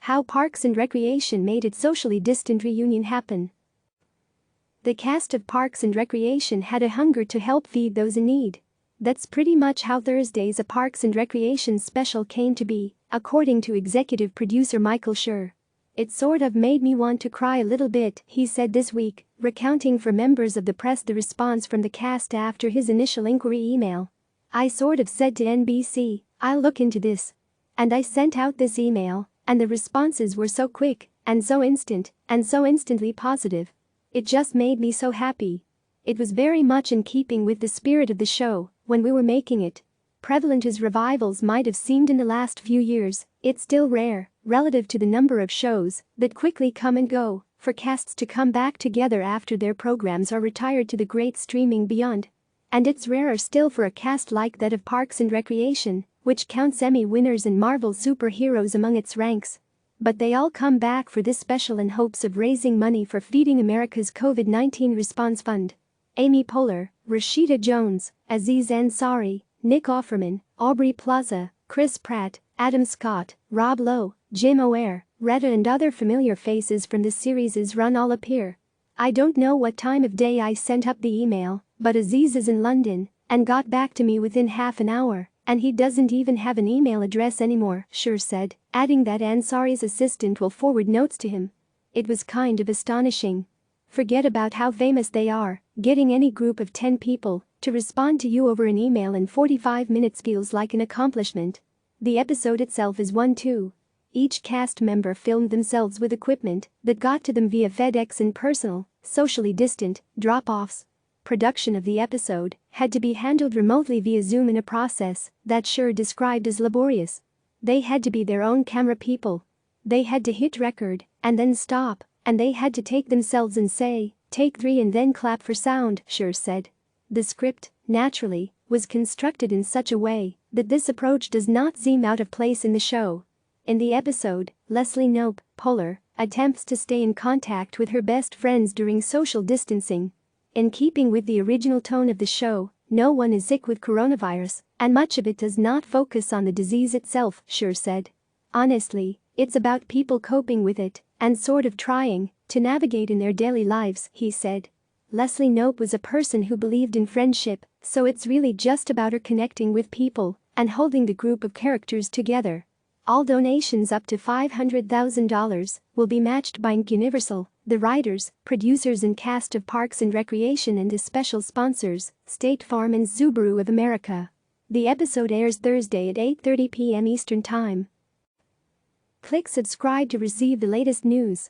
How Parks and Recreation made its socially distant reunion happen. The cast of Parks and Recreation had a hunger to help feed those in need. That's pretty much how Thursday's A Parks and Recreation special came to be, according to executive producer Michael Schur. It sort of made me want to cry a little bit, he said this week, recounting for members of the press the response from the cast after his initial inquiry email. I sort of said to NBC, I'll look into this. And I sent out this email, and the responses were so quick, and so instant, and so instantly positive. It just made me so happy. It was very much in keeping with the spirit of the show when we were making it. Prevalent as revivals might have seemed in the last few years, it's still rare, relative to the number of shows that quickly come and go, for casts to come back together after their programs are retired to the great streaming beyond. And it's rarer still for a cast like that of Parks and Recreation, which counts Emmy winners and Marvel superheroes among its ranks. But they all come back for this special in hopes of raising money for Feeding America's COVID-19 Response Fund. Amy Poehler, Rashida Jones, Aziz Ansari, Nick Offerman, Aubrey Plaza, Chris Pratt, Adam Scott, Rob Lowe, Jim O'Hare, Retta and other familiar faces from the series' run all appear. I don't know what time of day I sent up the email, but Aziz is in London and got back to me within half an hour, and he doesn't even have an email address anymore, Schur said, adding that Ansari's assistant will forward notes to him. It was kind of astonishing. Forget about how famous they are, getting any group of 10 people to respond to you over an email in 45 minutes feels like an accomplishment. The episode itself is one too. Each cast member filmed themselves with equipment that got to them via FedEx and personal, socially distant, drop-offs. Production of the episode had to be handled remotely via Zoom in a process that Schur described as laborious. They had to be their own camera people. They had to hit record and then stop, and they had to take themselves and say, "Take 3" and then clap for sound, Schur said. The script, naturally, was constructed in such a way that this approach does not seem out of place in the show. In the episode, Leslie Knope, Poehler, attempts to stay in contact with her best friends during social distancing. In keeping with the original tone of the show, no one is sick with coronavirus, and much of it does not focus on the disease itself, Schur said. Honestly, it's about people coping with it and sort of trying to navigate in their daily lives, he said. Leslie Knope was a person who believed in friendship, so it's really just about her connecting with people and holding the group of characters together. All donations up to $500,000 will be matched by Universal, the writers, producers and cast of Parks and Recreation and the special sponsors, State Farm and Subaru of America. The episode airs Thursday at 8:30 p.m. Eastern Time. Click subscribe to receive the latest news.